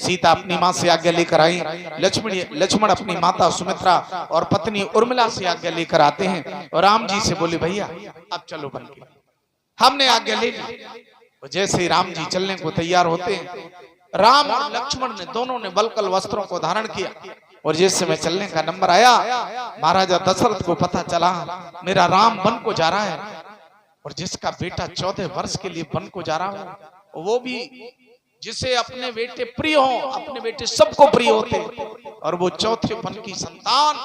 सीता अपनी माँ से आज्ञा लेकर आई, लक्ष्मण अपनी माता सुमित्रा और पत्नी उर्मिला से आज्ञा लेकर आते हैं और राम जी से बोले भैया अब चलो बन के, हमने आज्ञा ले ली। जैसे ही राम जी चलने को तैयार होते हैं, राम और लक्ष्मण ने दोनों ने वल्कल वस्त्रों को धारण किया और जिस समय चलने का नंबर आया, महाराजा दशरथ को पता चला मेरा राम वन को जा रहा है और जिसका बेटा 14 वर्ष के लिए वन को जा रहा हो, वो भी जिसे अपने बेटे प्रिय हो, अपने बेटे सबको प्रिय होते और वो चौथे वन की संतान।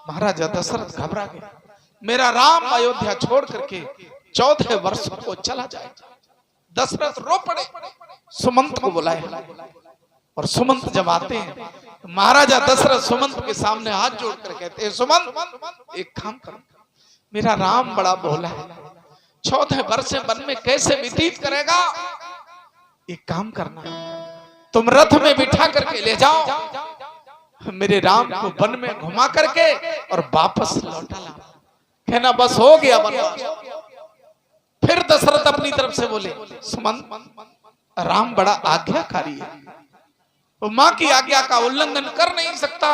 महाराजा दशरथ घबरा गए, मेरा राम अयोध्या छोड़ करके 14 वर्ष को चला जाए। दशरथ रो पड़े, सुमंत को बुलाया और सुमंत जब आते हैं तो महाराजा दशरथ सुमंत के सामने हाथ जोड़कर कहते हैं सुमंत एक काम करो, मेरा राम बड़ा भोला है, 14 वर्ष वन में कैसे व्यतीत करेगा, एक काम करना तुम रथ में बिठा करके ले जाओ, मेरे राम को वन में घुमा करके और वापस लौटा ला। कहना बस हो गया वनवास। फिर दशरथ अपनी तरफ से बोले सुमंत राम बड़ा आज्ञाकारी है, वो माँ की आज्ञा का उल्लंघन कर नहीं सकता,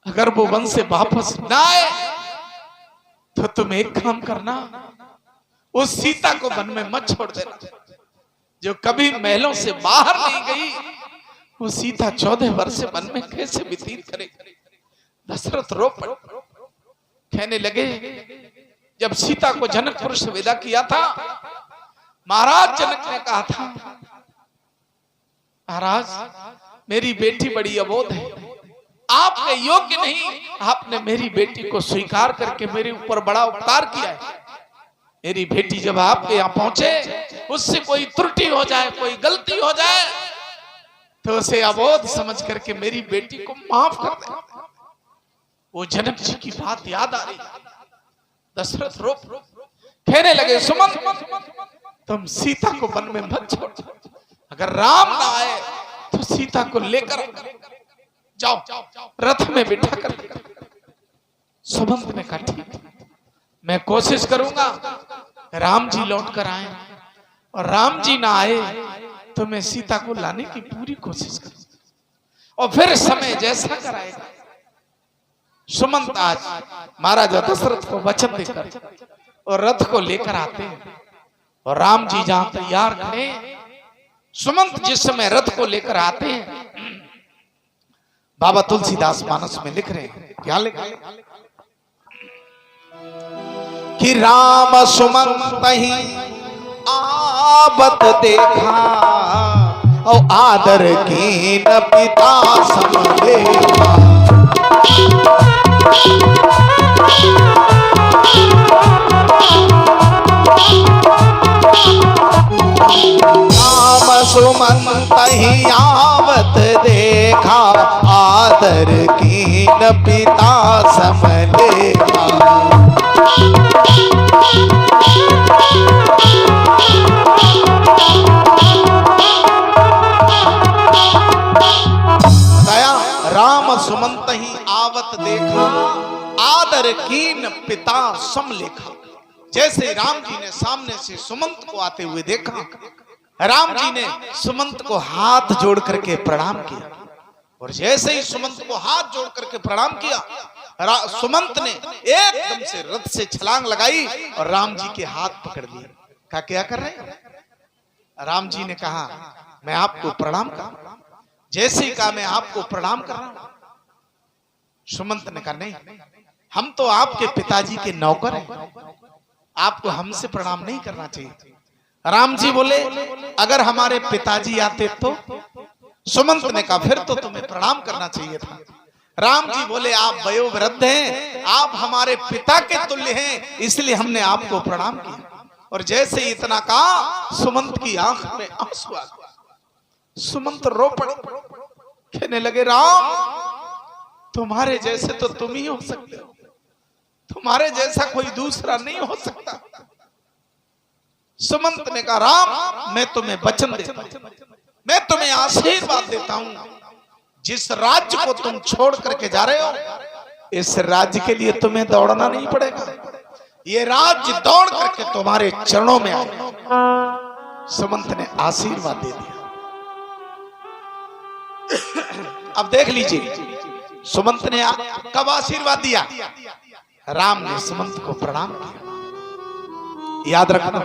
अगर वो वन से वापस ना आए तो तुम एक काम करना, उस सीता को वन में मत छोड़ देना, जो कभी महलों से बाहर नहीं गई, वो सीता 14 वर्ष वन में कैसे व्यतीत करेगी। दशरथ रो पड़े, कहने लगे जब सीता को जनकपुर से विदा किया था, महाराज जनक ने कहा था महाराज मेरी बेटी बड़ी अबोध है, आपने योग्य नहीं, आपने मेरी बेटी को स्वीकार करके मेरे ऊपर बड़ा उपकार किया है। मेरी बेटी जब आपके यहाँ पहुंचे, उससे कोई त्रुटि हो जाए, कोई गलती हो जाए तो उसे अबोध समझ करके मेरी बेटी को माफ कर दे। वो जनक जी की बात याद आ रही। दशरथ रो कहने लगे सुमंत तुम सीता को वन में मत छोड़, अगर राम ना आए तो सीता को लेकर जाओ रथ में बिठा कर। सुमंत ने कहा ठीक, मैं कोशिश करूंगा राम जी लौट कर आए, और राम जी ना आए तो मैं सीता को लाने की पूरी कोशिश करूंगा और फिर समय जैसा कराएगा। सुमंत आज महाराजा दशरथ को वचन देकर और रथ को लेकर आते हैं और राम जी जहां तैयार खड़े, सुमंत जिस समय रथ को लेकर आते हैं, बाबा तुलसीदास मानस में लिख रहे हैं, क्या लिखा कि राम सुमंत ही आवत देखा और आदर की न पिता समझेगा। राम सुमंत ही आवत देखा आदर की न पिता समझेगा। राम सुमंत ही आवत देखा आदर कीन पिता समलेखा। जैसे राम जी ने सामने से सुमंत को आते हुए देखा, राम जी ने सुमंत को हाथ जोड़ करके प्रणाम किया और जैसे ही सुमंत को हाथ जोड़ करके प्रणाम किया, सुमंत ने एकदम से रथ से छलांग लगाई और राम जी के हाथ पकड़ लिए। कहा क्या कर रहे हैं? राम जी ने कहा मैं आपको प्रणाम कर। जैसे ही कहा मैं आपको प्रणाम कर रहा हूं, सुमंत ने कहा नहीं, हम तो आपके पिताजी के नौकर हैं, आपको हमसे प्रणाम नहीं करना चाहिए। राम जी बोले अगर हमारे पिताजी आते तो? सुमंत ने कहा फिर तो तुम्हें प्रणाम करना चाहिए था। राम जी बोले आप वयोवृद्ध हैं, आप हमारे पिता के तुल्य हैं, इसलिए हमने आपको प्रणाम किया। और जैसे ही इतना कहा, सुमंत की आंख में आंसू आ गए। सुमंत रो पड़े, कहने लगे राम तुम्हारे जैसे तो तुम ही हो सकते हो, तुम्हारे जैसा कोई दूसरा नहीं हो सकता। सुमंत ने कहा राम मैं तुम्हें वचन देता हूं, मैं तुम्हें आशीर्वाद देता हूं, जिस राज्य को तुम छोड़ करके जा रहे हो, इस राज्य के लिए तुम्हें दौड़ना नहीं पड़ेगा, ये राज्य दौड़ करके तुम्हारे चरणों में आएगा। सुमंत ने आशीर्वाद दे दिया। अब देख लीजिए सुमंत ने कब आशीर्वाद दिया? राम ने सुमंत को प्रणाम किया, याद रखना।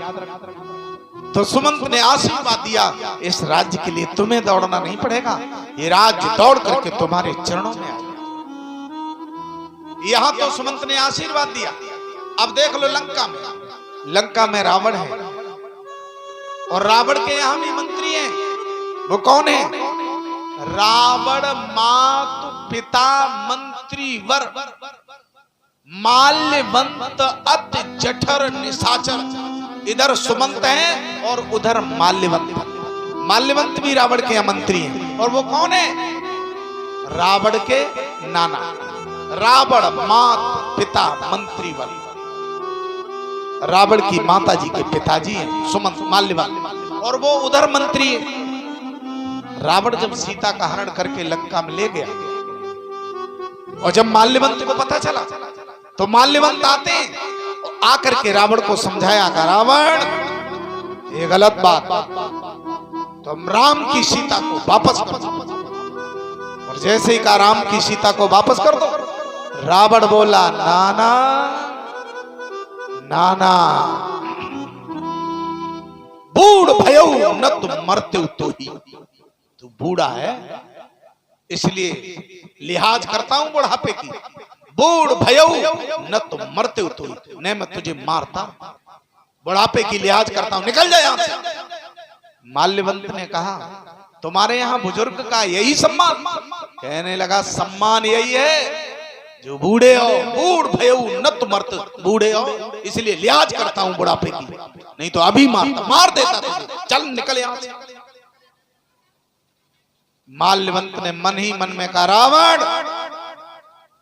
तो सुमंत ने आशीर्वाद दिया, इस राज्य के लिए तुम्हें दौड़ना नहीं पड़ेगा, ये राज्य दौड़ करके तुम्हारे चरणों में आ। यहां तो सुमंत ने आशीर्वाद दिया। अब देख लो लंका में, लंका में रावण है और रावण के यहां भी मंत्री हैं। वो कौन है? रावण मातु पिता मंत्री वर माल्यवंत अति जठर निशाचर। इधर सुमंत है और उधर माल्यवंत। माल्यवंत भी रावण के मंत्री हैं। और वो कौन है? रावण के नाना, रावण मात पिता मंत्री वर। रावण की माता जी के पिताजी हैं सुमंत, माल्यवंत, और वो उधर मंत्री है। रावण जब सीता का हरण करके लंका में ले गया और जब माल्यवंत को पता चला तो माल्यवंत आते हैं, आकर के रावण को समझाया कि रावण ये गलत बात, तुम राम की सीता को वापस कर दो। और जैसे ही कहा राम की सीता को वापस कर दो, रावण बोला नाना नाना बूढ़ भयऊ न तुम मरते तो ही। तू बूढ़ा है इसलिए लिहाज करता हूं बुढ़ापे की। बूढ़ भयऊ न तुम मरते हो तो नहीं मैं तुझे मारता, बुढ़ापे की लिहाज करता हूं, निकल जाए यहां से। माल्यवंत ने कहा तुम्हारे यहां बुजुर्ग का यही सम्मान? कहने लगा सम्मान यही है जो बूढ़े हो, बूढ़ भयऊ न तुम मरते, बूढ़े हो इसलिए लिहाज करता हूं बुढ़ापे की, नहीं तो अभी मारता, मार देता तुझे, चल निकल यहां से। माल्यवंत ने मन ही मन में कहा रावण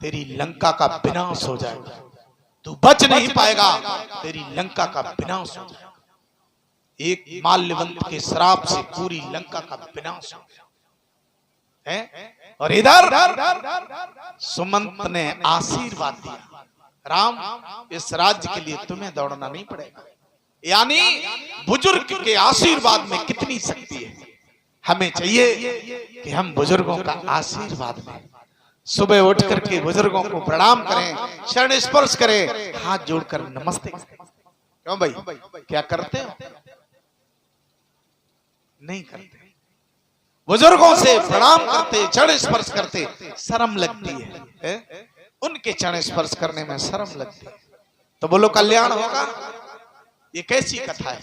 तेरी लंका का विनाश हो जाएगा, तू बच नहीं पाएगा, तेरी लंका का विनाश हो जाएगा। एक माल्यवंत के श्राप से पूरी लंका का विनाश हो गया है। और इधर सुमंत ने आशीर्वाद दिया, राम इस राज्य के लिए तुम्हें दौड़ना नहीं पड़ेगा। यानी बुजुर्ग के आशीर्वाद में कितनी शक्ति है। हमें चाहिए कि हम बुजुर्गों का आशीर्वाद लें, सुबह उठ करके बुजुर्गों को प्रणाम करें, शरण स्पर्श करें, हाथ जोड़कर नमस्ते। क्यों भाई, क्या करते हो? नहीं करते। बुजुर्गों से प्रणाम करते, चरण स्पर्श करते, शर्म लगती है। उनके चरण स्पर्श करने में शर्म लगती है। तो बोलो कल्याण होगा? ये कैसी कथा है?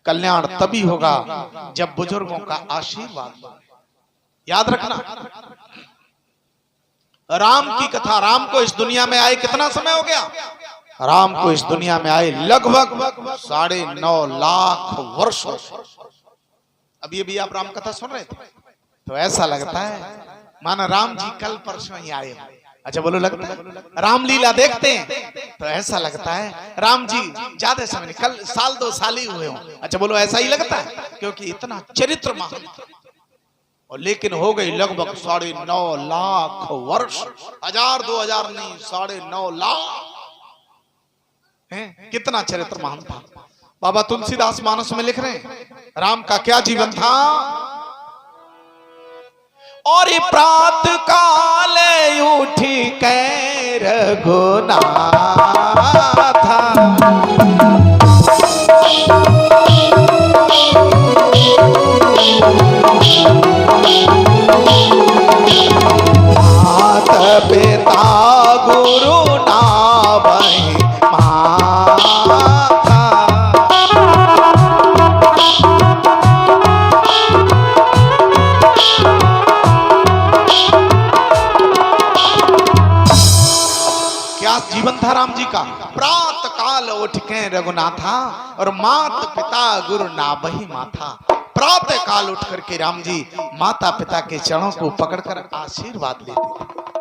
कल्याण तभी होगा जब बुजुर्गों का आशीर्वाद। याद रखना राम की कथा, राम को इस दुनिया में आए कितना समय हो गया? राम को इस दुनिया में आए लगभग 9.5 लाख वर्ष। अभी अभी आप राम कथा सुन रहे थे तो ऐसा लगता है माना राम जी कल परसों ही आए। अच्छा बोलो लगता है? रामलीला देखते हैं तो ऐसा लगता है राम जी ज्यादा समय नहीं, कल साल 2 साल ही हुए हो। अच्छा बोलो ऐसा ही लगता है क्योंकि इतना चरित्र महान। और लेकिन हो गई लगभग 9.5 लाख वर्ष, 1000-2000 नहीं, 9.5 लाख। कितना चरित्र महान था। बाबा तुलसीदास मानस में लिख रहे हैं राम का क्या जीवन था। और प्रात काल उठी कै रघुनाथा, माता पिता गुरु नावहि माथा। क्या जीवन था राम जी का। प्रात काल उठ के रघुनाथा और मात पिता गुरु नावहि माथा। प्रातः काल उठ करके राम जी माता पिता के चरणों को पकड़कर आशीर्वाद लेते थे।